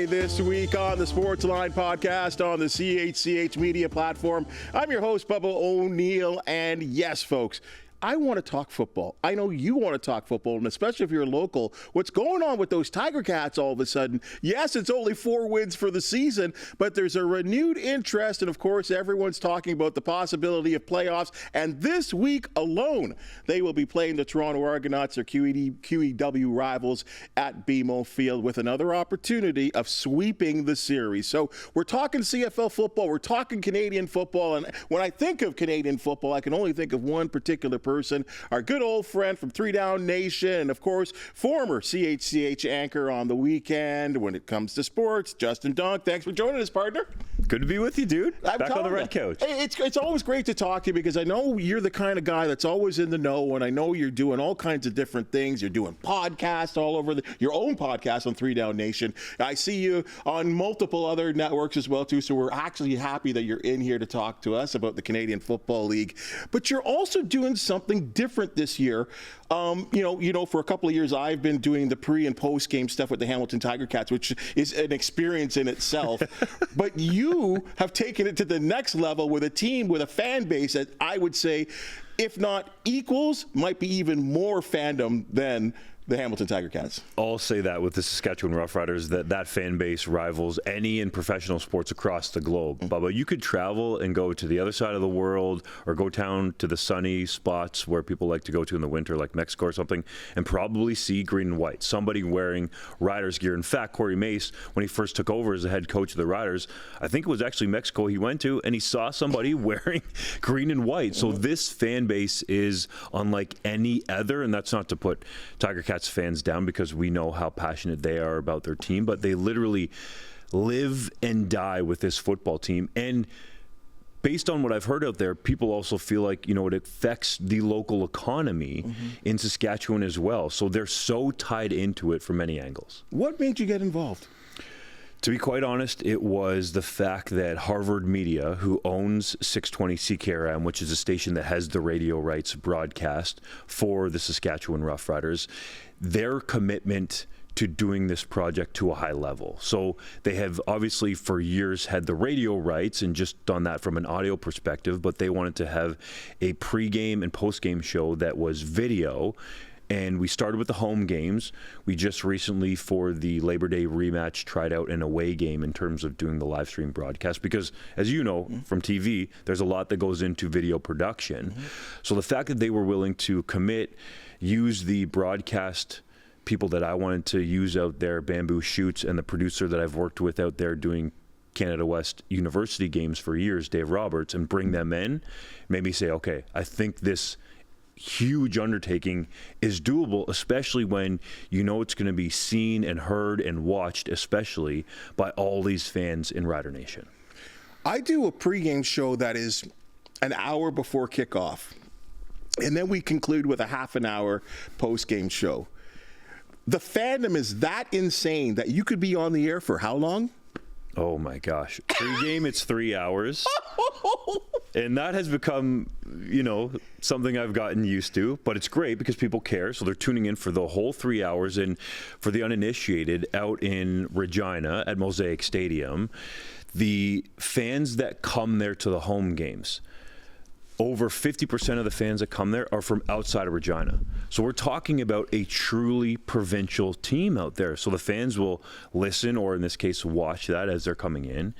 Friday this week on the Sportsline Podcast on the CHCH Media platform. I'm your host, Bubba O'Neil, and yes, folks, I want to talk football. I know you want to talk football, and especially if you're local. What's going on with those Tiger Cats all of a sudden? Yes, it's only 4 wins for the season, but there's a renewed interest, and of course, everyone's talking about the possibility of playoffs. And this week alone, they will be playing the Toronto Argonauts, their QEW rivals, at BMO Field with another opportunity of sweeping the series. So we're talking CFL football, we're talking Canadian football, and when I think of Canadian football, I can only think of one particular person, our good old friend from 3DownNation, and of course, former CHCH anchor on the weekend when it comes to sports, Dustin. Thanks for joining us, partner. Good to be with you, dude. Back on the red couch. It's always great to talk to you because I know you're the kind of guy that's always in the know, and I know you're doing all kinds of different things. You're doing podcasts all over, your own podcast on 3DownNation. I see you on multiple other networks as well, too, so we're actually happy that you're in here to talk to us about the Canadian Football League. But you're also doing something different this year. For a couple of years, I've been doing the pre and post game stuff with the Hamilton Tiger Cats, which is an experience in itself. But you have taken it to the next level with a team, with a fan base that I would say, if not equals, might be even more fandom than the Hamilton Tiger Cats. I'll say that with the Saskatchewan Roughriders, that fan base rivals any in professional sports across the globe. Bubba, you could travel and go to the other side of the world or go down to the sunny spots where people like to go to in the winter, like Mexico or something, and probably see green and white, somebody wearing Riders gear. In fact, Corey Mace, when he first took over as the head coach of the Riders, I think it was actually Mexico he went to, and he saw somebody wearing green and white. So this fan base is unlike any other, and that's not to put Tiger Cats fans down because we know how passionate they are about their team, but they literally live and die with this football team. And based on what I've heard out there, people also feel like, it affects the local economy in Saskatchewan as well. So they're so tied into it from many angles. What made you get involved? To be quite honest, it was the fact that Harvard Media, who owns 620 CKRM, which is a station that has the radio rights broadcast for the Saskatchewan Roughriders, their commitment to doing this project to a high level. So they have obviously for years had the radio rights and just done that from an audio perspective, but they wanted to have a pregame and postgame show that was video. And we started with the home games. We just recently, for the Labor Day rematch, tried out an away game in terms of doing the live stream broadcast. Because, as you know from TV, there's a lot that goes into video production. So the fact that they were willing to commit, use the broadcast people that I wanted to use out there, Bamboo Shoots, and the producer that I've worked with out there doing Canada West University games for years, Dave Roberts, and bring them in, made me say, okay, I think this huge undertaking is doable, especially when it's going to be seen and heard and watched, especially by all these fans in Rider Nation. I do a pregame show that is an hour before kickoff, and then we conclude with a half an hour postgame show. The fandom is that insane that you could be on the air for how long? Oh my gosh. Pre-game, it's 3 hours. And that has become, something I've gotten used to. But it's great because people care. So they're tuning in for the whole 3 hours. And for the uninitiated, out in Regina at Mosaic Stadium, the fans that come there to the home games, over 50% of the fans that come there are from outside of Regina. So we're talking about a truly provincial team out there. So the fans will listen, or in this case, watch that as they're coming in.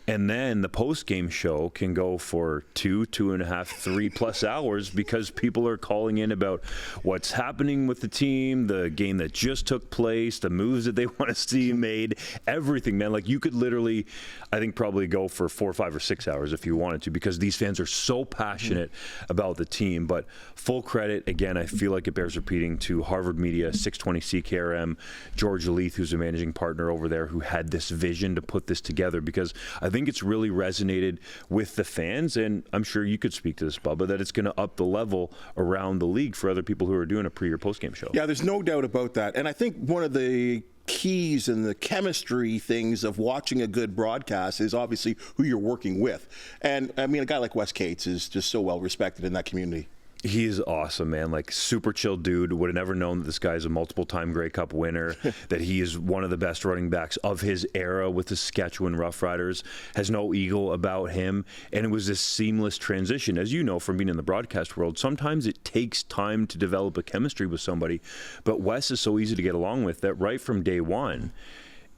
And then the post-game show can go for 2.5, 3+ hours because people are calling in about what's happening with the team, the game that just took place, the moves that they want to see made, everything, man. Like, you could literally, I think, probably go for 4, 5, or 6 hours if you wanted to, because these fans are so passionate about the team. But full credit, again, I feel like it bears repeating, to Harvard Media, 620 CKRM, George Leith, who's a managing partner over there, who had this vision to put this together, because I think it's really resonated with the fans, and I'm sure you could speak to this, Bubba, that it's going to up the level around the league for other people who are doing a pre or post game show. Yeah, there's no doubt about that. And I think one of the keys and the chemistry things of watching a good broadcast is obviously who you're working with. And I mean, a guy like Wes Cates is just so well respected in that community. He is awesome, man. Like, super chill dude. Would have never known that this guy's a multiple-time Grey Cup winner, that he is one of the best running backs of his era with the Saskatchewan Roughriders, has no ego about him, and it was this seamless transition. As you know from being in the broadcast world, sometimes it takes time to develop a chemistry with somebody, but Wes is so easy to get along with that right from day one,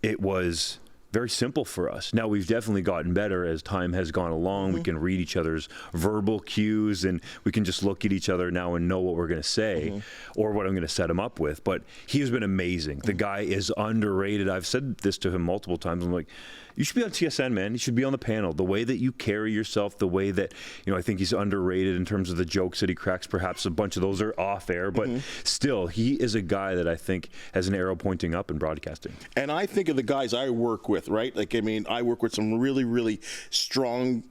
it was very simple for us. Now, we've definitely gotten better as time has gone along. We can read each other's verbal cues, and we can just look at each other now and know what we're going to say or what I'm going to set him up with. But he has been amazing. The guy is underrated. I've said this to him multiple times. I'm like, you should be on TSN, man. You should be on the panel. The way that you carry yourself, the way that, I think he's underrated in terms of the jokes that he cracks. Perhaps a bunch of those are off air, but still, he is a guy that I think has an arrow pointing up in broadcasting. And I think of the guys I work with, right? Like, I mean, I work with some really, really strong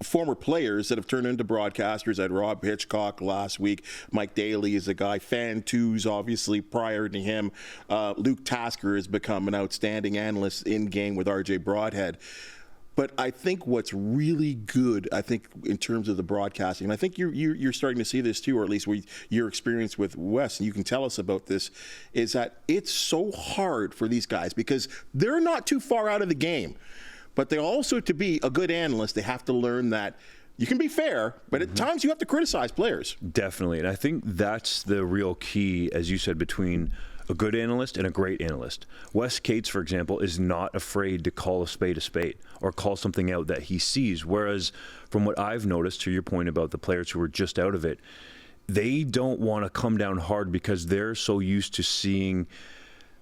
former players that have turned into broadcasters. I had Rob Hitchcock last week. Mike Daly is a guy. Fan Twos, obviously, prior to him. Luke Tasker has become an outstanding analyst in-game with RJ Broadhead. But I think what's really good, I think, in terms of the broadcasting, and I think you're starting to see this too, or at least your experience with Wes, and you can tell us about this, is that it's so hard for these guys because they're not too far out of the game. But they also, to be a good analyst, they have to learn that you can be fair, but at times you have to criticize players. Definitely. And I think that's the real key, as you said, between a good analyst and a great analyst. Wes Cates, for example, is not afraid to call a spade or call something out that he sees. Whereas from what I've noticed, to your point about the players who are just out of it, they don't want to come down hard because they're so used to seeing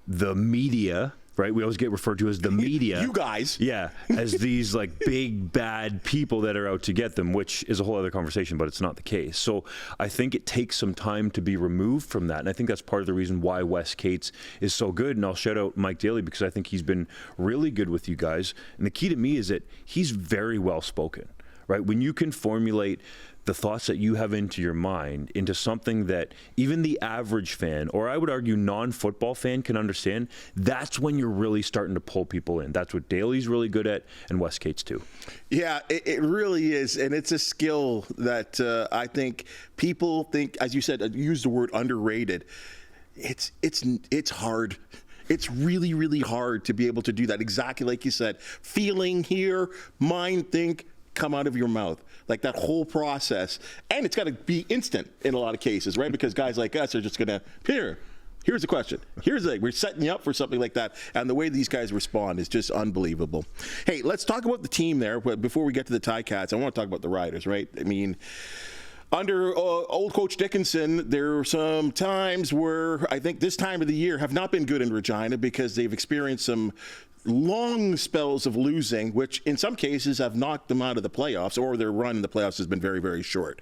the media, right? We always get referred to as the media. You guys. Yeah, as these like big, bad people that are out to get them, which is a whole other conversation, but it's not the case. So I think it takes some time to be removed from that. And I think that's part of the reason why Wes Cates is so good. And I'll shout out Mike Daly because I think he's been really good with you guys. And the key to me is that he's very well spoken, right? When you can formulate the thoughts that you have into your mind into something that even the average fan, or I would argue non-football fan, can understand, that's when you're really starting to pull people in. That's what Daly's really good at, and Wes Cates too. Yeah, it really is, and it's a skill that I think people think, as you said, use the word underrated. It's hard. It's really, really hard to be able to do that. Exactly like you said, feeling here, mind, think, come out of your mouth, like that whole process. And it's got to be instant in a lot of cases, right? Because guys like us are just going to, here's the question. We're setting you up for something like that. And the way these guys respond is just unbelievable. Hey, let's talk about the team there. But before we get to the Ticats, I want to talk about the Riders, right? I mean, under old Coach Dickinson, there are some times where I think this time of the year have not been good in Regina because they've experienced some long spells of losing, which in some cases have knocked them out of the playoffs, or their run in the playoffs has been very, very short.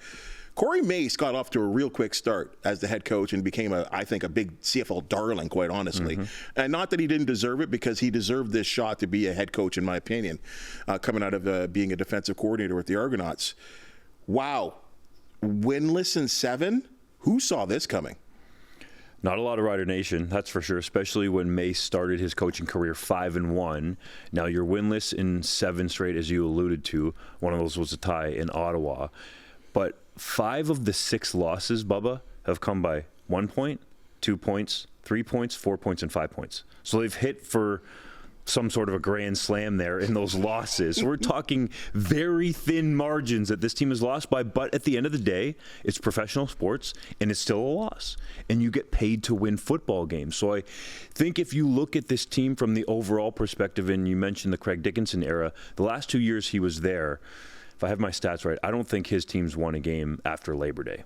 Corey Mace got off to a real quick start as the head coach and became, I think, a big CFL darling, quite honestly. And not that he didn't deserve it, because he deserved this shot to be a head coach, in my opinion, coming out of being a defensive coordinator with the Argonauts. Wow. Winless in 7? Who saw this coming? Not a lot of Rider Nation, that's for sure, especially when Mace started his coaching career 5-1. Now you're winless in 7 straight, as you alluded to. One of those was a tie in Ottawa. But 5 of the 6 losses, Bubba, have come by 1 point, 2 points, 3 points, 4 points, and 5 points. So they've hit for some sort of a grand slam there in those losses. So we're talking very thin margins that this team has lost by, but at the end of the day, it's professional sports and it's still a loss. And you get paid to win football games. So I think if you look at this team from the overall perspective, and you mentioned the Craig Dickinson era, the last 2 years he was there, if I have my stats right, I don't think his teams won a game after Labor Day.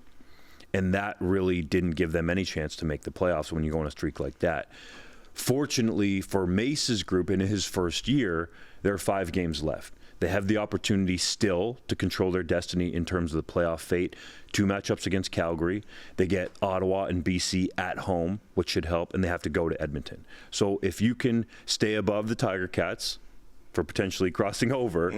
And that really didn't give them any chance to make the playoffs when you go on a streak like that. Fortunately for Mace's group in his first year, there are 5 games left. They have the opportunity still to control their destiny in terms of the playoff fate. 2 matchups against Calgary. They get Ottawa and BC at home, which should help, and they have to go to Edmonton. So if you can stay above the Tiger Cats for potentially crossing over,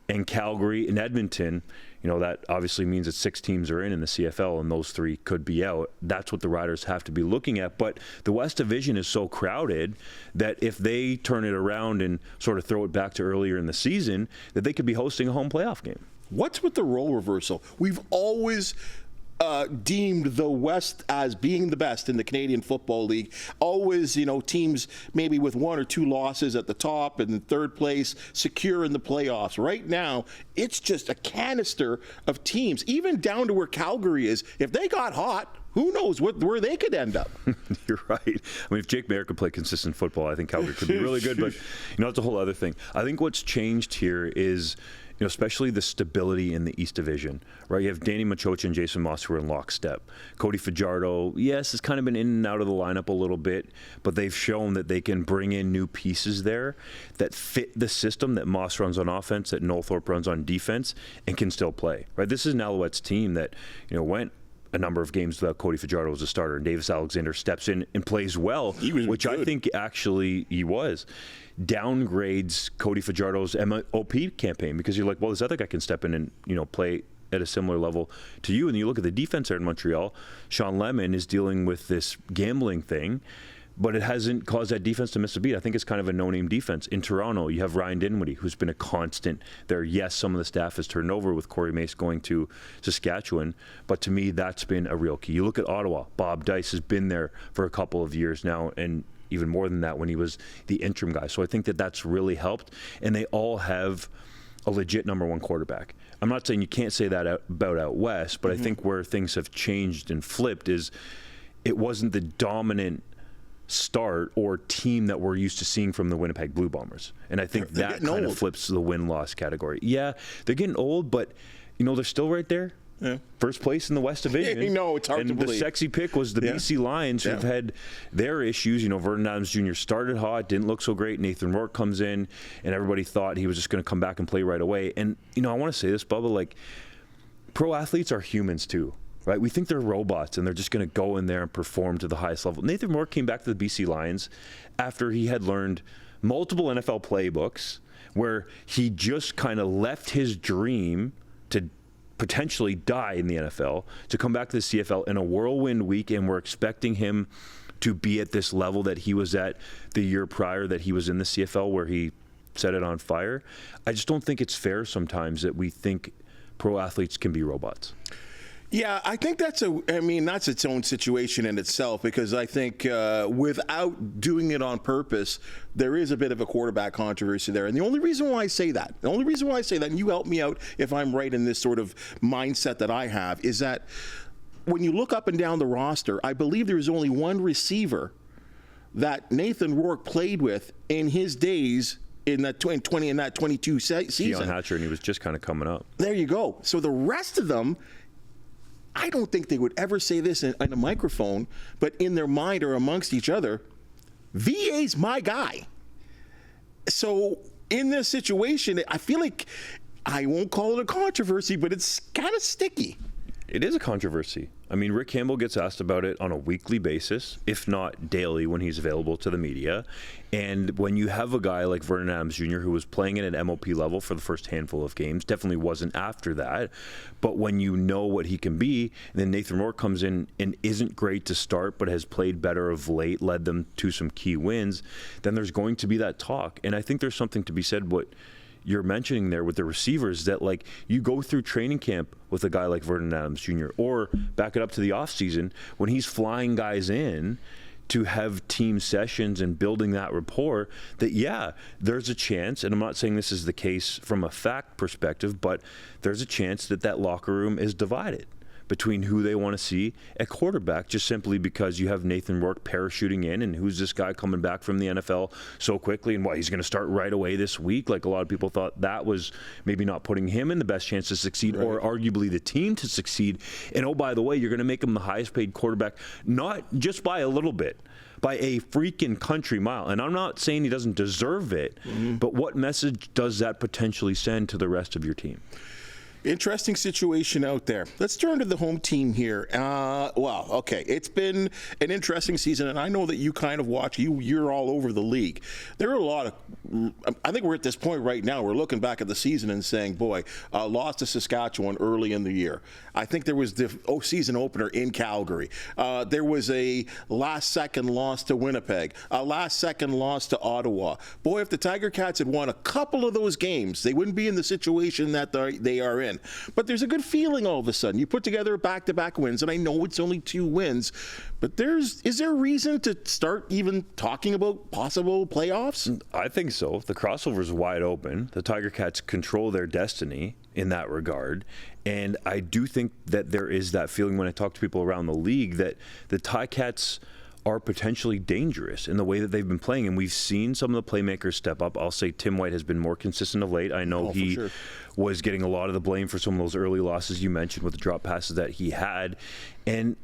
and Calgary and Edmonton, that obviously means that 6 teams are in the CFL, and those 3 could be out. That's what the Riders have to be looking at. But the West Division is so crowded that if they turn it around and sort of throw it back to earlier in the season, that they could be hosting a home playoff game. What's with the role reversal? We've always deemed the West as being the best in the Canadian Football League. Always, teams maybe with 1 or 2 losses at the top and in third place, secure in the playoffs. Right now, it's just a canister of teams, even down to where Calgary is. If they got hot, who knows where they could end up. You're right. I mean, if Jake Mayer could play consistent football, I think Calgary could be really good. But, it's a whole other thing. I think what's changed here is, especially the stability in the East Division, right? You have Danny Machocha and Jason Moss who are in lockstep. Cody Fajardo, yes, has kind of been in and out of the lineup a little bit, but they've shown that they can bring in new pieces there that fit the system that Moss runs on offense, that Nothorpe runs on defense, and can still play, right? This is an Alouettes team that, went a number of games without Cody Fajardo as a starter, and Davis Alexander steps in and plays well, which good. I think actually he was. Downgrades Cody Fajardo's MOP campaign because you're like, well, this other guy can step in and play at a similar level to you. And you look at the defense there in Montreal, Sean Lemon is dealing with this gambling thing, but it hasn't caused that defense to miss a beat. I think it's kind of a no-name defense. In Toronto, you have Ryan Dinwiddie, who's been a constant there. Yes, some of the staff has turned over with Corey Mace going to Saskatchewan, but to me, that's been a real key. You look at Ottawa, Bob Dice has been there for a couple of years now, and even more than that when he was the interim guy. So I think that that's really helped, and they all have a legit number 1 quarterback. I'm not saying you can't say that about out west, but I think where things have changed and flipped is it wasn't the dominant start or team that we're used to seeing from the Winnipeg Blue Bombers. And I think that kind of flips the win-loss category. Yeah, they're getting old, but, they're still right there. Yeah. First place in the West Division. It's hard to believe. The sexy pick was the BC Lions, who've had their issues. Vernon Adams Jr. started hot, didn't look so great. Nathan Rourke comes in, and everybody thought he was just going to come back and play right away. And, I want to say this, Bubba, pro athletes are humans too. Right? We think they're robots and they're just going to go in there and perform to the highest level. Nathan Rourke came back to the BC Lions after he had learned multiple NFL playbooks where he just kind of left his dream to potentially die in the NFL to come back to the CFL in a whirlwind week, and we're expecting him to be at this level that he was at the year prior that he was in the CFL where he set it on fire. I just don't think it's fair sometimes that we think pro athletes can be robots. Yeah, I think that's its own situation in itself, because I think without doing it on purpose, there is a bit of a quarterback controversy there. And the only reason why I say that, and you help me out if I'm right in this sort of mindset that I have, is that when you look up and down the roster, I believe there's only one receiver that Nathan Rourke played with in his days in that 22 season. Keon Hatcher, and he was just kind of coming up. There you go. So the rest of them, I don't think they would ever say this in a microphone, but in their mind or amongst each other, VA's my guy. So in this situation, I feel like, I won't call it a controversy, but it's kind of sticky. It is a controversy. I mean, Rick Campbell gets asked about it on a weekly basis, if not daily when he's available to the media. And when you have a guy like Vernon Adams Jr., who was playing at an MOP level for the first handful of games, definitely wasn't after that. But when you know what he can be, and then Nathan Rourke comes in and isn't great to start, but has played better of late, led them to some key wins, then there's going to be that talk. And I think there's something to be said what you're mentioning there with the receivers, that you go through training camp with a guy like Vernon Adams Jr., or back it up to the offseason when he's flying guys in to have team sessions and building that rapport, that there's a chance, and I'm not saying this is the case from a fact perspective, but there's a chance that locker room is divided between who they want to see at quarterback, just simply because you have Nathan Rourke parachuting in, and who's this guy coming back from the NFL so quickly, and he's going to start right away this week. Like, a lot of people thought that was maybe not putting him in the best chance to succeed, right, or arguably the team to succeed. And oh, by the way, you're going to make him the highest paid quarterback, not just by a little bit, by a freaking country mile. And I'm not saying he doesn't deserve it, but what message does that potentially send to the rest of your team? Interesting situation out there. Let's turn to the home team here. Okay. It's been an interesting season, and I know that you kind of watch. You're all over the league. There are a lot of. I think we're at this point right now. We're looking back at the season and saying, "Boy, lost to Saskatchewan early in the year." I think there was the season opener in Calgary. There was a last-second loss to Winnipeg. A last-second loss to Ottawa. Boy, if the Tiger Cats had won a couple of those games, they wouldn't be in the situation that they are in. win. But there's a good feeling all of a sudden. You put together back-to-back wins, and I know it's only 2 wins, but is there a reason to start even talking about possible playoffs? I think so. The crossover's wide open. The Tiger Cats control their destiny in that regard. And I do think that there is that feeling when I talk to people around the league that the Ticats are potentially dangerous in the way that they've been playing. And we've seen some of the playmakers step up. I'll say Tim White has been more consistent of late. I know he was getting a lot of the blame for some of those early losses you mentioned with the drop passes that he had. And,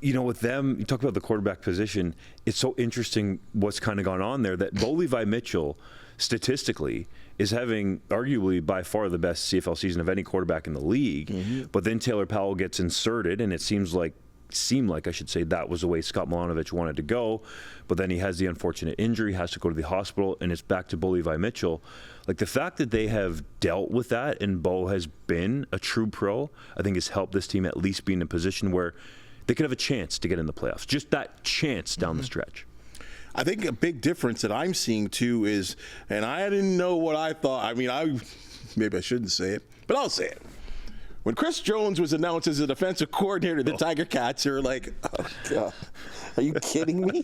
you know, with them, you talk about the quarterback position, it's so interesting what's kind of gone on there that Bo Levi Mitchell, statistically, is having arguably by far the best CFL season of any quarterback in the league. But then Taylor Powell gets inserted, and it seemed like I should say that was the way Scott Milanovic wanted to go. But then he has the unfortunate injury, has to go to the hospital, and it's back to Bo Levi Mitchell. Like, the fact that they have dealt with that and Bo has been a true pro, I think has helped this team at least be in a position where they could have a chance to get in the playoffs. Just that chance down the stretch. I think a big difference that I'm seeing too is, and I didn't know what I thought. I mean, maybe I shouldn't say it, but I'll say it. When Chris Jones was announced as a defensive coordinator, the Tiger Cats are like, oh, God, are you kidding me?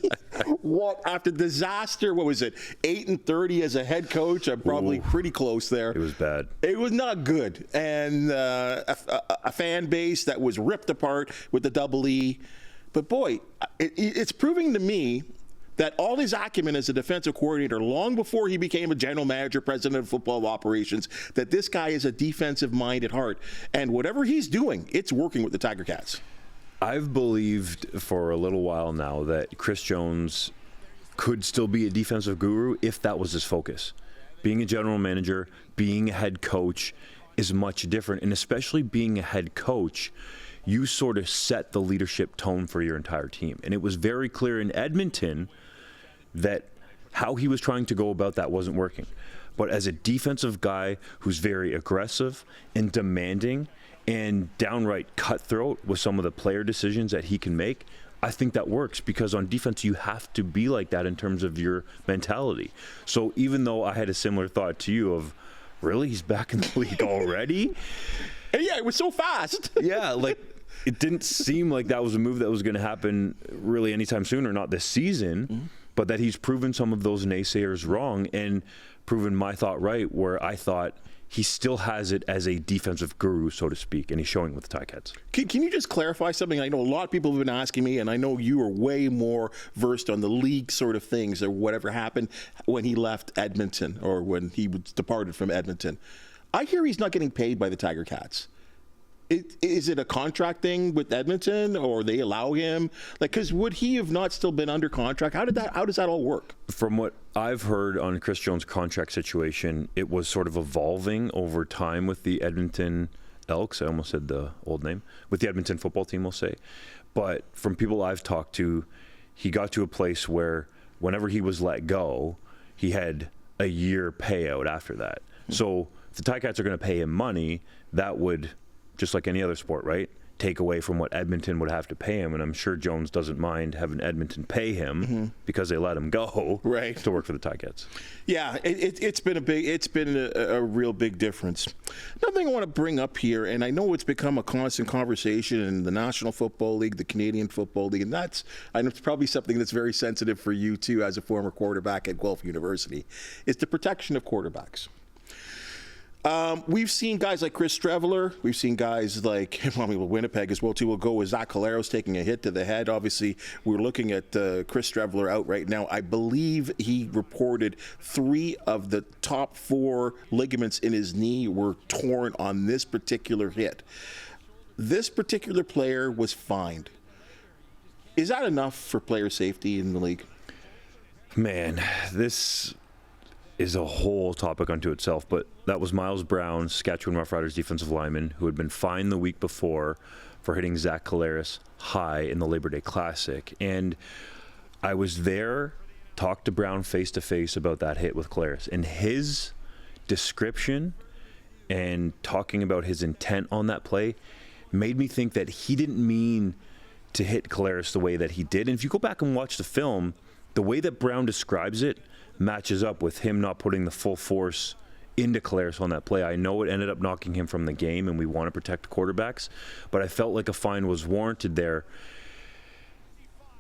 What, after disaster, what was it, 8-30 as a head coach? I'm probably pretty close there. It was bad. It was not good. And a fan base that was ripped apart with the double E. But boy, it's proving to me that all his acumen as a defensive coordinator, long before he became a general manager, president of football operations, that this guy is a defensive mind at heart. And whatever he's doing, it's working with the Tiger Cats. I've believed for a little while now that Chris Jones could still be a defensive guru if that was his focus. Being a general manager, being a head coach is much different. And especially being a head coach, you sort of set the leadership tone for your entire team. And it was very clear in Edmonton that how he was trying to go about that wasn't working. But as a defensive guy who's very aggressive and demanding and downright cutthroat with some of the player decisions that he can make, I think that works, because on defense you have to be like that in terms of your mentality. So even though I had a similar thought to you of, really, he's back in the league already? Yeah, it was so fast. Yeah, like, it didn't seem like that was a move that was going to happen really anytime soon, or not this season, but that he's proven some of those naysayers wrong and proven my thought right, where I thought he still has it as a defensive guru, so to speak, and he's showing with the Ticats. Can you just clarify something? I know a lot of people have been asking me, and I know you are way more versed on the league sort of things, or whatever happened when he left Edmonton or when he departed from Edmonton. I hear he's not getting paid by the Tiger Cats. Is it a contract thing with Edmonton, or they allow him? Like, because would he have not still been under contract? How does that all work? From what I've heard on Chris Jones' contract situation, it was sort of evolving over time with the Edmonton Elks. I almost said the old name. With the Edmonton football team, we'll say. But from people I've talked to, he got to a place where whenever he was let go, he had a year payout after that. So if the Ticats are going to pay him money, that would, just like any other sport, right, take away from what Edmonton would have to pay him. And I'm sure Jones doesn't mind having Edmonton pay him because they let him go to work for the Ticats. Yeah, it's been a real big difference. Another thing I want to bring up here, and I know it's become a constant conversation in the National Football League, the Canadian Football League, and I know it's probably something that's very sensitive for you too as a former quarterback at Guelph University, is the protection of quarterbacks. We've seen guys like Chris Streveler. We've seen guys like, Winnipeg as well, too. We'll go with Zach Collaros taking a hit to the head. Obviously, we're looking at Chris Streveler out right now. I believe he reported 3 of the top 4 ligaments in his knee were torn on this particular hit. This particular player was fined. Is that enough for player safety in the league? Man, this is a whole topic unto itself, but that was Miles Brown, Saskatchewan Roughriders defensive lineman, who had been fined the week before for hitting Zach Collaros high in the Labor Day Classic. And I was there, talked to Brown face-to-face about that hit with Collaros, and his description and talking about his intent on that play made me think that he didn't mean to hit Collaros the way that he did. And if you go back and watch the film, the way that Brown describes it matches up with him not putting the full force into Collaros on that play. I know it ended up knocking him from the game, and we want to protect quarterbacks, but I felt like a fine was warranted there.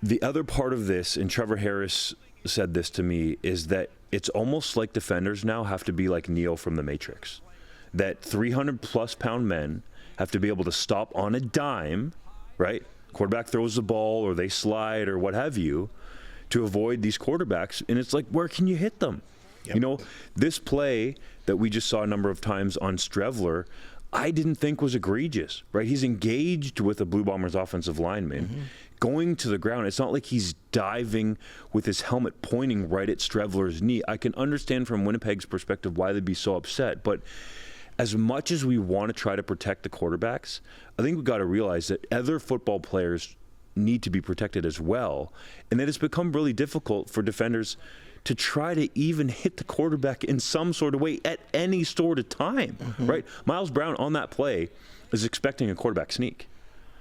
The other part of this, and Trevor Harris said this to me, is that it's almost like defenders now have to be like Neo from the Matrix. That 300-plus pound men have to be able to stop on a dime, right? Quarterback throws the ball or they slide or what have you to avoid these quarterbacks. And it's like, where can you hit them? Yep. You know, this play that we just saw a number of times on Strevler, I didn't think was egregious, right? He's engaged with the Blue Bombers offensive lineman, going to the ground. It's not like he's diving with his helmet pointing right at Strevler's knee. I can understand from Winnipeg's perspective why they'd be so upset, but as much as we want to try to protect the quarterbacks, I think we've got to realize that other football players need to be protected as well, and that it's become really difficult for defenders to try to even hit the quarterback in some sort of way at any sort of time, right? Miles Brown on that play is expecting a quarterback sneak.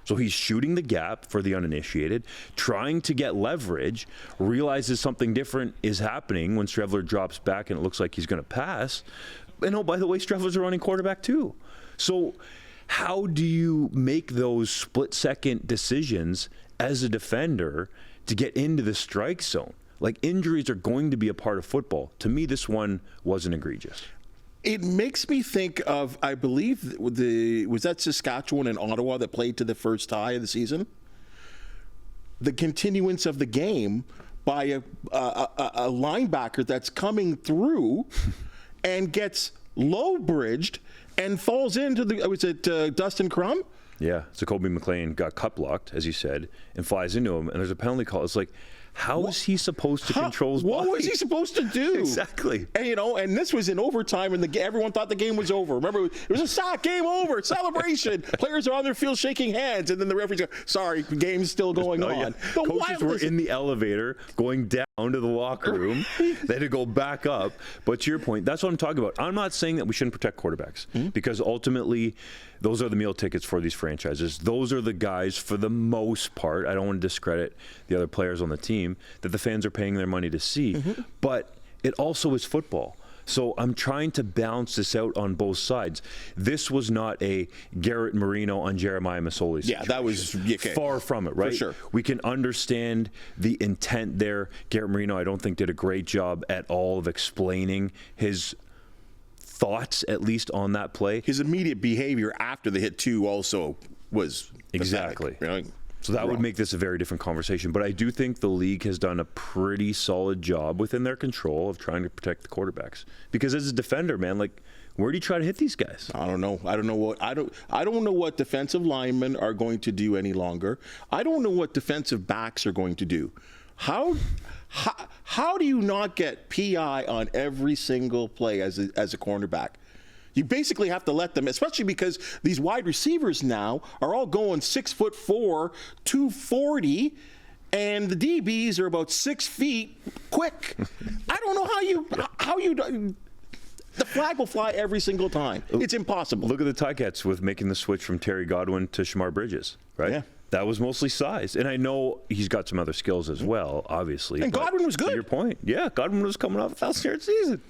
So he's shooting the gap for the uninitiated, trying to get leverage, realizes something different is happening when Strevler drops back and it looks like he's going to pass. And oh, by the way, Strevler's a running quarterback too. So how do you make those split-second decisions as a defender to get into the strike zone? Like, injuries are going to be a part of football. To me, this one wasn't egregious. It makes me think of, I believe, was that Saskatchewan and Ottawa that played to the first tie of the season? The continuance of the game by a linebacker that's coming through and gets low-bridged and falls into was it Dustin Crumb? Yeah, so Kobe McLean got cut blocked, as you said, and flies into him, and there's a penalty call. It's like, how is he supposed to control his body? What was he supposed to do? Exactly. And, and this was in overtime, and everyone thought the game was over. Remember, it was a sack, game over, celebration. Players are on their field shaking hands, and then the referees go, sorry, the game's still going on. Yeah. Coaches were in the elevator going down to the locker room. They had to go back up. But to your point, that's what I'm talking about. I'm not saying that we shouldn't protect quarterbacks, because ultimately those are the meal tickets for these franchises. Those are the guys, for the most part, I don't want to discredit the other players on the team, that the fans are paying their money to see. But it also is football. So I'm trying to balance this out on both sides. This was not a Garrett Marino on Jeremiah Masoli situation. Yeah, that was far from it, right? For sure. We can understand the intent there. Garrett Marino, I don't think, did a great job at all of explaining his thoughts, at least on that play. His immediate behavior after the hit, too, also was exactly. Pathetic. So that would make this a very different conversation. But I do think the league has done a pretty solid job within their control of trying to protect the quarterbacks. Because as a defender, man, like, where do you try to hit these guys? I don't know. I don't know what defensive linemen are going to do any longer. I don't know what defensive backs are going to do. How do you not get PI on every single play as a cornerback? You basically have to let them, especially because these wide receivers now are all going 6'4", 240, and the DBs are about 6 feet quick. I don't know how you the flag will fly every single time. It's impossible. Look at the Ticats with making the switch from Terry Godwin to Shamar Bridges, right? Yeah. That was mostly size. And I know he's got some other skills as well, obviously. And Godwin was good. To your point. Yeah, Godwin was coming off a 1,000-yard season.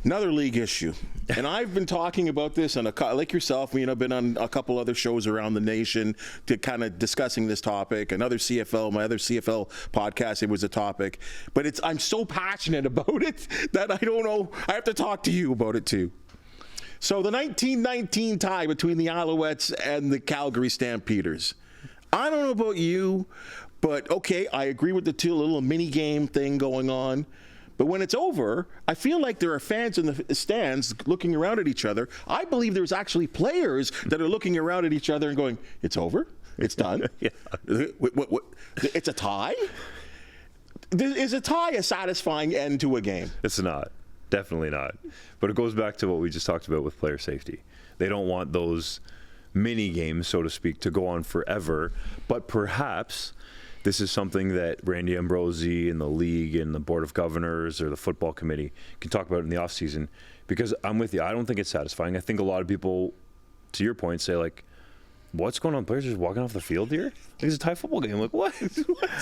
Another league issue, and I've been talking about this, and like yourself, I've been on a couple other shows around the nation to kind of discussing this topic. My other CFL podcast, it was a topic, but I'm so passionate about it that I don't know. I have to talk to you about it too. So the 1919 tie between the Alouettes and the Calgary Stampeders. I don't know about you, but okay, I agree with the little mini game thing going on. But when it's over, I feel like there are fans in the stands looking around at each other. I believe there's actually players that are looking around at each other and going, it's over? It's done? Yeah. What? It's a tie? Is a tie a satisfying end to a game? It's not. Definitely not. But it goes back to what we just talked about with player safety. They don't want those mini games, so to speak, to go on forever. But perhaps this is something that Randy Ambrosi and the league and the board of governors or the football committee can talk about in the offseason, because I'm with you. I don't think it's satisfying. I think a lot of people, to your point, say, like, what's going on? Players just walking off the field here? It's a tie football game. Like, what?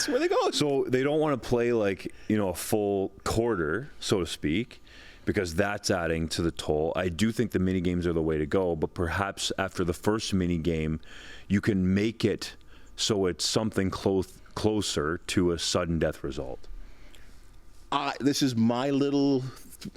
Where they going? So they don't want to play, like, a full quarter, so to speak, because that's adding to the toll. I do think the mini games are the way to go, but perhaps after the first mini game, you can make it so it's something closer to a sudden death result. This is my little.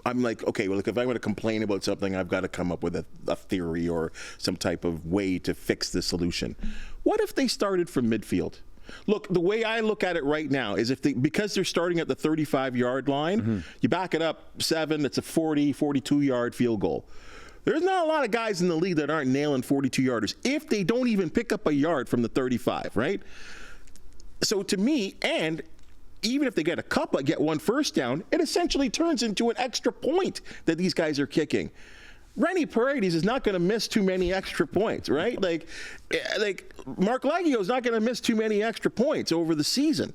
I'm like, okay, well, look, if I'm going to complain about something, I've got to come up with a theory or some type of way to fix the solution. What if they started from midfield? Look, the way I look at it right now is because they're starting at the 35-yard line, you back it up 7, it's a 40, 42-yard field goal. There's not a lot of guys in the league that aren't nailing 42-yarders if they don't even pick up a yard from the 35, right? So to me, and even if they get one first down, it essentially turns into an extra point that these guys are kicking. Rennie Paredes is not going to miss too many extra points, right? Like Mark Leggio is not going to miss too many extra points over the season.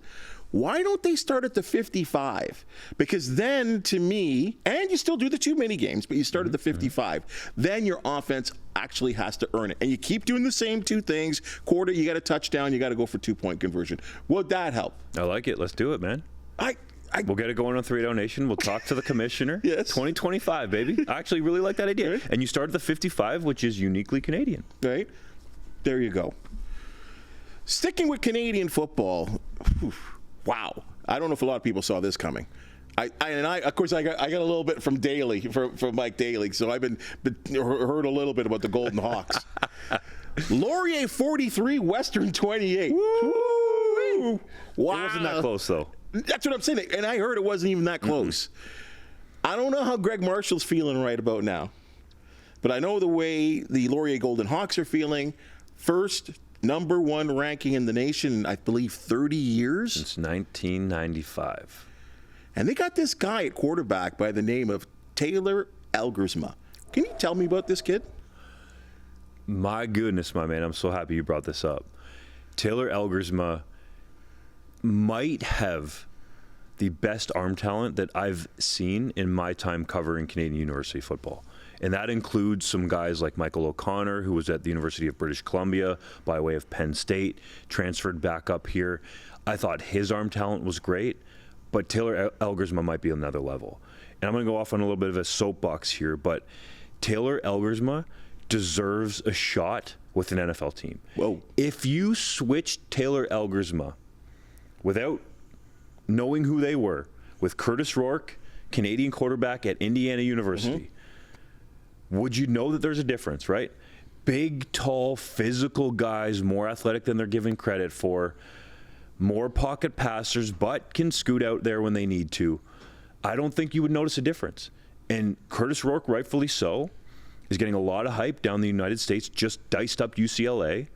Why don't they start at the 55? Because then, to me, and you still do the 2 mini games, but you start at the 55. Then your offense actually has to earn it. And you keep doing the same 2 things. Quarter, you got a touchdown, you got to go for 2-point conversion. Would that help? I like it. Let's do it, man. We'll get it going on 3DownNation. We'll talk to the commissioner. Yes. 2025, baby. I actually really like that idea. Right. And you start at the 55, which is uniquely Canadian. Right? There you go. Sticking with Canadian football, wow. I don't know if a lot of people saw this coming. I of course, I got a little bit from Daly, from Mike Daly, so I've heard a little bit about the Golden Hawks. Laurier 43, Western 28. Woo! Wow. It wasn't that close, though. That's what I'm saying, and I heard it wasn't even that close. I don't know how Greg Marshall's feeling right about now, but I know the way the Laurier Golden Hawks are feeling. First, number 1 ranking in the nation in, I believe, 30 years. Since 1995. And they got this guy at quarterback by the name of Taylor Elgersma. Can you tell me about this kid? My goodness, my man, I'm so happy you brought this up. Taylor Elgersma might have the best arm talent that I've seen in my time covering Canadian university football. And that includes some guys like Michael O'Connor, who was at the University of British Columbia by way of Penn State, transferred back up here. I thought his arm talent was great, but Taylor Elgersma might be another level. And I'm going to go off on a little bit of a soapbox here, but Taylor Elgersma deserves a shot with an NFL team. Whoa. If you switched Taylor Elgersma without knowing who they were, with Curtis Rourke, Canadian quarterback at Indiana University, would you know that there's a difference, right? Big, tall, physical guys, more athletic than they're given credit for, more pocket passers, but can scoot out there when they need to. I don't think you would notice a difference. And Curtis Rourke, rightfully so, is getting a lot of hype down the United States, just diced up UCLA.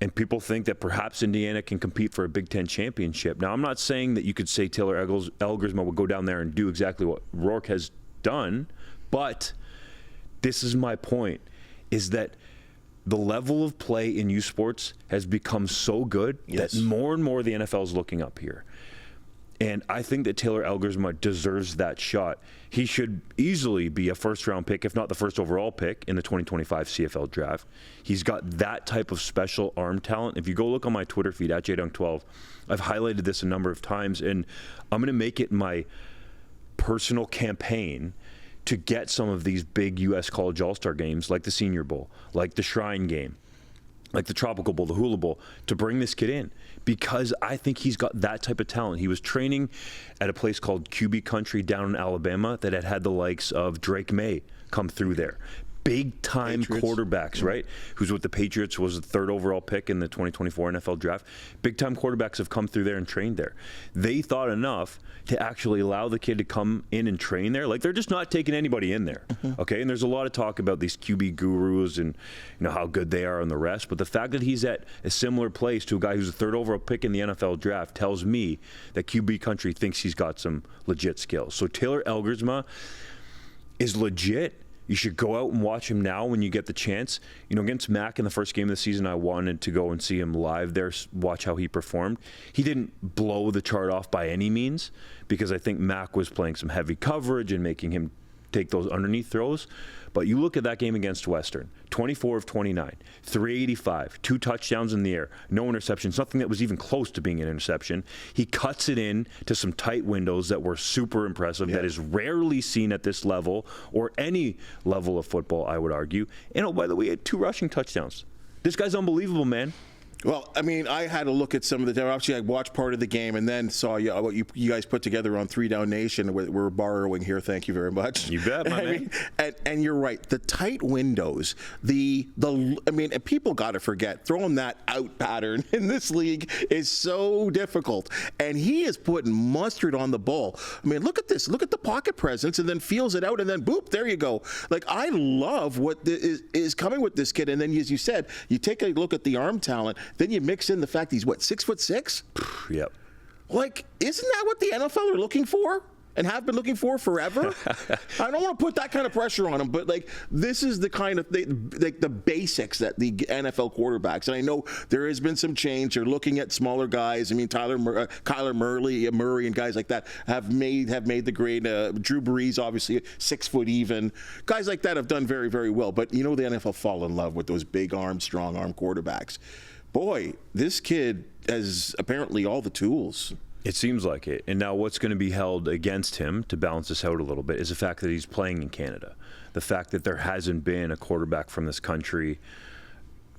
And people think that perhaps Indiana can compete for a Big Ten championship. Now, I'm not saying that you could say Taylor Elgersma would go down there and do exactly what Rourke has done, but this is my point, is that the level of play in U Sports has become so good that more and more the NFL is looking up here. And I think that Taylor Elgersma deserves that shot. He should easily be a first-round pick, if not the first overall pick, in the 2025 CFL draft. He's got that type of special arm talent. If you go look on my Twitter feed, at JDunk12, I've highlighted this a number of times, and I'm going to make it my personal campaign to get some of these big U.S. College All-Star games, like the Senior Bowl, like the Shrine Game, like the Tropical Bowl, the Hula Bowl, to bring this kid in, because I think he's got that type of talent. He was training at a place called QB Country down in Alabama that had the likes of Drake May come through there. Big-time quarterbacks, right? Who's with the Patriots, was the 3rd overall pick in the 2024 NFL draft. Big-time quarterbacks have come through there and trained there. They thought enough to actually allow the kid to come in and train there. Like, they're just not taking anybody in there, okay? And there's a lot of talk about these QB gurus and, you know, how good they are and the rest. But the fact that he's at a similar place to a guy who's a 3rd overall pick in the NFL draft tells me that QB Country thinks he's got some legit skills. So Taylor Elgersma is legit. You should go out and watch him now when you get the chance. You know, against Mac in the first game of the season, I wanted to go and see him live there, watch how he performed. He didn't blow the chart off by any means, because I think Mac was playing some heavy coverage and making him take those underneath throws. But you look at that game against Western, 24 of 29, 385, 2 touchdowns in the air, no interceptions, nothing that was even close to being an interception. He cuts it in to some tight windows that were super impressive, that is rarely seen at this level or any level of football, I would argue. And oh, by the way, he had 2 rushing touchdowns. This guy's unbelievable, man. Well, I mean, I had to look at some of the. Obviously, I watched part of the game and then saw what you guys put together on 3DownNation. We're borrowing here. Thank you very much. You bet, my man. And you're right. The tight windows. I mean, people got to forget throwing that out pattern in this league is so difficult. And he is putting mustard on the ball. I mean, look at this. Look at the pocket presence, and then feels it out, and then boop, there you go. Like, I love what is coming with this kid. And then, as you said, you take a look at the arm talent. Then you mix in the fact he's, 6'6"? Yep. Like, isn't that what the NFL are looking for and have been looking for forever? I don't want to put that kind of pressure on him, but, like, this is the kind of the basics that the NFL quarterbacks, and I know there has been some change. They're looking at smaller guys. I mean, Kyler Murray and guys like that have made the grade. Drew Brees, obviously, 6 foot even. Guys like that have done very, very well. But, the NFL fall in love with those big arm, strong arm quarterbacks. Boy, this kid has apparently all the tools. It seems like it. And now what's going to be held against him to balance this out a little bit is the fact that he's playing in Canada. The fact that there hasn't been a quarterback from this country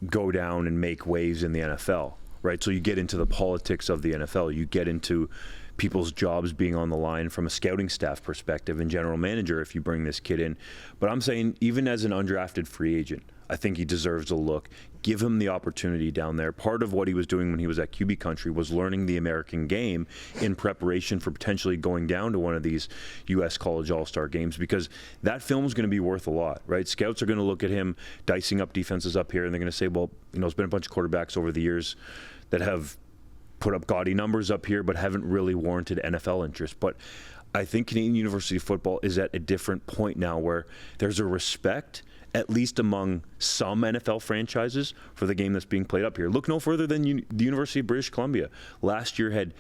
go down and make waves in the NFL, right? So you get into the politics of the NFL. You get into people's jobs being on the line from a scouting staff perspective and general manager if you bring this kid in. But I'm saying even as an undrafted free agent, I think he deserves a look. Give him the opportunity down there. Part of what he was doing when he was at QB country was learning the American game in preparation for potentially going down to one of these U.S. College All-Star games, because that film is going to be worth a lot, right? Scouts are going to look at him dicing up defenses up here, and they're going to say, well, there's been a bunch of quarterbacks over the years that have put up gaudy numbers up here but haven't really warranted NFL interest. But I think Canadian University football is at a different point now where there's a respect, at least among some NFL franchises, for the game that's being played up here. Look no further than the University of British Columbia. Last year had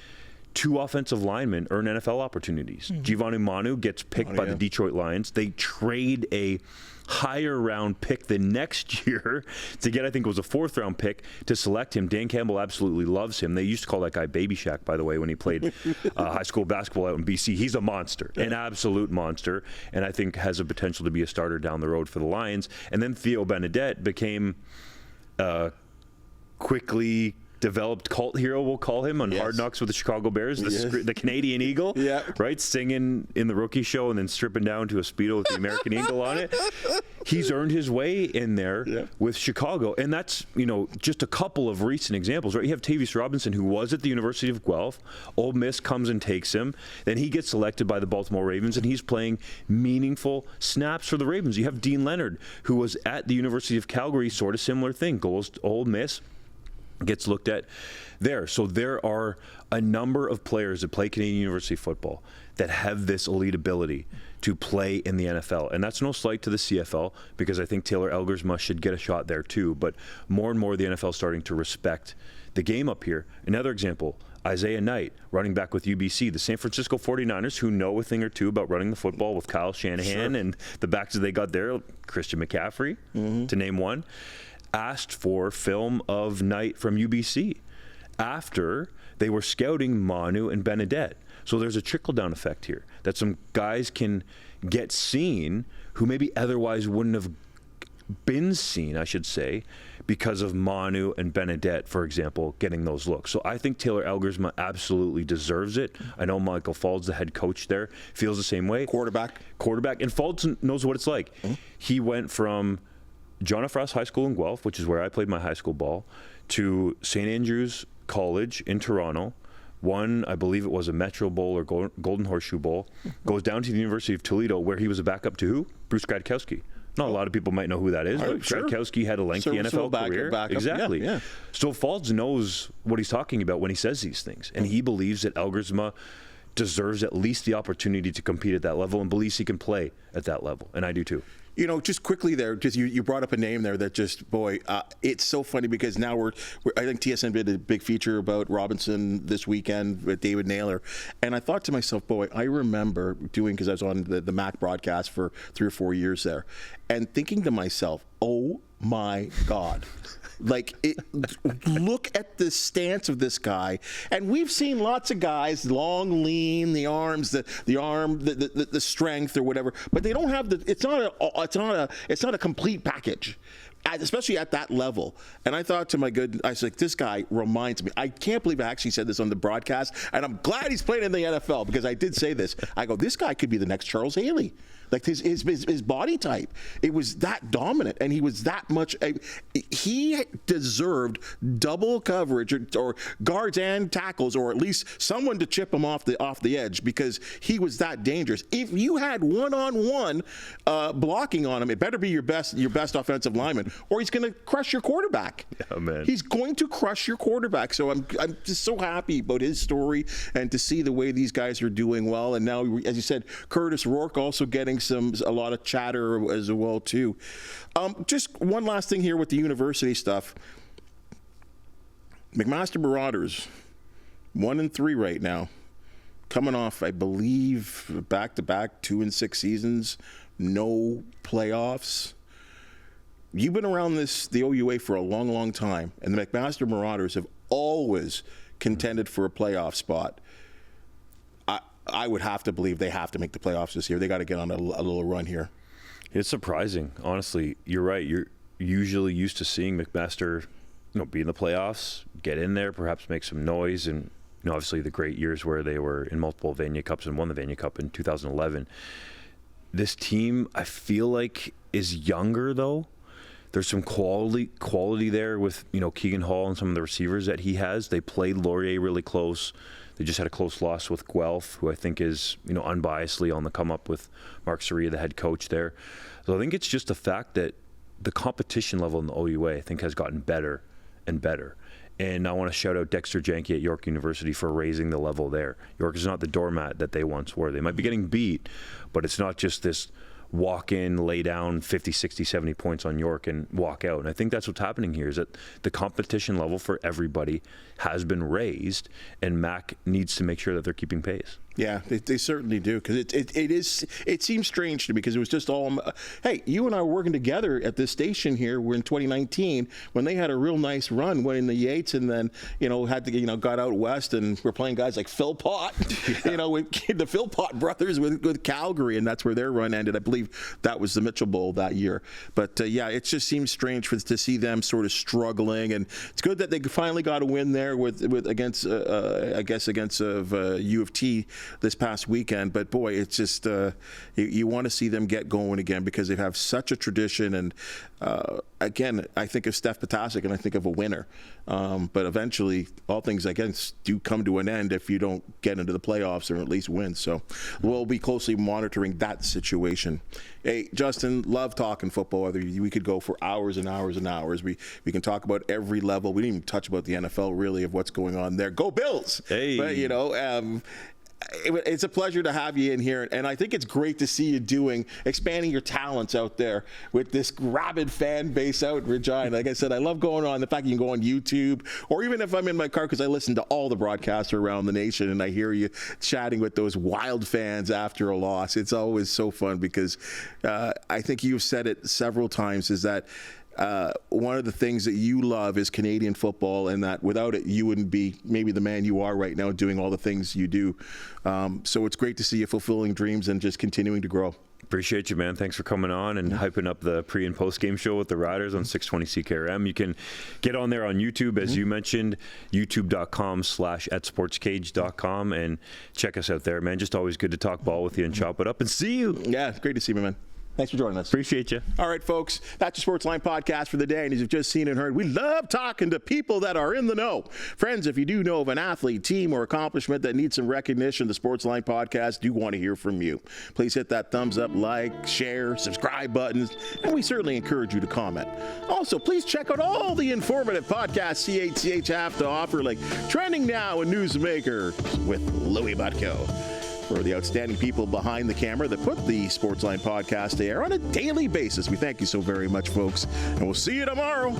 2 offensive linemen earn NFL opportunities. Giovanni Manu gets picked by the Detroit Lions. They trade a higher round pick the next year to get, I think it was a 4th round pick, to select him. Dan Campbell absolutely loves him. They used to call that guy Baby Shack, by the way, when he played high school basketball out in BC. He's a monster, an absolute monster, and I think has a potential to be a starter down the road for the Lions. And then Theo Benedette became quickly developed cult hero, we'll call him, on Hard Knocks with the Chicago Bears, the Canadian Eagle, right? Singing in the rookie show and then stripping down to a Speedo with the American Eagle on it. He's earned his way in there with Chicago. And that's, just a couple of recent examples, right? You have Tavius Robinson, who was at the University of Guelph. Ole Miss comes and takes him. Then he gets selected by the Baltimore Ravens, and he's playing meaningful snaps for the Ravens. You have Dean Leonard, who was at the University of Calgary, sort of similar thing, goes to Ole Miss, gets looked at there. So there are a number of players that play Canadian University football that have this elite ability to play in the NFL. And that's no slight to the CFL, because I think Taylor Elgersma should get a shot there too. But more and more the NFL is starting to respect the game up here. Another example, Isaiah Knight, running back with UBC, the San Francisco 49ers, who know a thing or two about running the football with Kyle Shanahan and the backs that they got there, Christian McCaffrey, to name one, asked for film of Knight from UBC after they were scouting Manu and Benedette. So there's a trickle-down effect here, that some guys can get seen who maybe otherwise wouldn't have been seen, I should say, because of Manu and Benedette, for example, getting those looks. So I think Taylor Elgersma absolutely deserves it. I know Michael Faulds, the head coach there, feels the same way. Quarterback. And Faulds knows what it's like. He went from John F. Ross High School in Guelph, which is where I played my high school ball, to St. Andrews College in Toronto. Won, I believe it was a Metro Bowl or Golden Horseshoe Bowl. Goes down to the University of Toledo, where he was a backup to who? Bruce Gradkowski. Not a lot of people might know who that is, but Gradkowski had a lengthy NFL career. Exactly. Yeah. So Faulds knows what he's talking about when he says these things, and he believes that Elgersma deserves at least the opportunity to compete at that level and believes he can play at that level, and I do too. Just quickly there, just you brought up a name there that just, it's so funny, because now I think TSN did a big feature about Robinson this weekend with David Naylor, and I thought to myself, I remember doing, because I was on the MAC broadcast for 3 or 4 years there, and thinking to myself, oh my God. Like, look at the stance of this guy, and we've seen lots of guys, long, lean, the arms, the strength or whatever, but they don't have the. It's not a complete package, especially at that level. And I thought I was like, this guy reminds me. I can't believe I actually said this on the broadcast, and I'm glad he's playing in the NFL because I did say this. I go, this guy could be the next Charles Haley. Like his body type, it was that dominant, and he was that much. He deserved double coverage or guards and tackles, or at least someone to chip him off the edge because he was that dangerous. If you had one-on-one blocking on him, it better be your best offensive lineman, or he's going to crush your quarterback. Yeah, man. He's going to crush your quarterback. So I'm just so happy about his story and to see the way these guys are doing well. And now, as you said, Curtis Rourke also getting a lot of chatter as well too. Just one last thing here with the university stuff. McMaster Marauders 1-3 right now, coming off, I believe, back-to-back 2-6 seasons, no playoffs. You've been around the OUA for a long, long time, and the McMaster Marauders have always contended for a playoff spot. I would have to believe they have to make the playoffs this year. They got to get on a little run here. It's surprising, honestly. You're right. You're usually used to seeing McMaster, be in the playoffs, get in there, perhaps make some noise, and obviously the great years where they were in multiple Vania Cups and won the Vania Cup in 2011. This team, I feel like, is younger though. There's some quality there with Keegan Hall and some of the receivers that he has. They played Laurier really close. They just had a close loss with Guelph, who I think is, unbiasedly on the come up with Mark Soria, the head coach there. So I think it's just the fact that the competition level in the OUA, I think, has gotten better and better. And I want to shout out Dexter Janke at York University for raising the level there. York is not the doormat that they once were. They might be getting beat, but it's not just this walk in, lay down 50, 60, 70 points on York and walk out. And I think that's what's happening here is that the competition level for everybody has been raised, and Mac needs to make sure that they're keeping pace. Yeah, they certainly do, because it seems strange to me because it was just all, hey, you and I were working together at this station here. We're in 2019 when they had a real nice run winning the Yates, and then had to got out west, and we're playing guys like Phil Pott, with the Phil Pott brothers with Calgary, and that's where their run ended. I believe that was the Mitchell Bowl that year. But it just seems strange to see them sort of struggling, and it's good that they finally got a win there against U of T this past weekend. But boy, it's just you want to see them get going again because they have such a tradition. And again, I think of Steph Potasic and I think of a winner. But eventually, all things, again, do come to an end if you don't get into the playoffs or at least win. So we'll be closely monitoring that situation. Hey, Justin, love talking football. We could go for hours and hours and hours. We can talk about every level. We didn't even touch about the NFL, really, of what's going on there. Go Bills! Hey. But, it's a pleasure to have you in here, and I think it's great to see you expanding your talents out there with this rabid fan base out in Regina. Like I said, I love going on the fact you can go on YouTube, or even if I'm in my car, because I listen to all the broadcasts around the nation, and I hear you chatting with those wild fans after a loss. It's always so fun because I think you've said it several times, is that one of the things that you love is Canadian football, and that without it, you wouldn't be maybe the man you are right now doing all the things you do. So it's great to see you fulfilling dreams and just continuing to grow. Appreciate you, man. Thanks for coming on and hyping up the pre- and post-game show with the Riders on 620 CKRM. You can get on there on YouTube, as you mentioned, youtube.com/@sportscage.com, and check us out there, man. Just always good to talk ball with you and chop it up and see you. Yeah, it's great to see you, man. Thanks for joining us. Appreciate you. All right, folks, that's your Sportsline Podcast for the day. And as you've just seen and heard, we love talking to people that are in the know. Friends, if you do know of an athlete, team, or accomplishment that needs some recognition, the Sportsline Podcast do want to hear from you. Please hit that thumbs up, like, share, subscribe buttons, and we certainly encourage you to comment. Also, please check out all the informative podcasts CHCH have to offer, like Trending Now and Newsmaker with Louie Butko. For the outstanding people behind the camera that put the Sportsline Podcast to air on a daily basis, we thank you so very much, folks, and we'll see you tomorrow.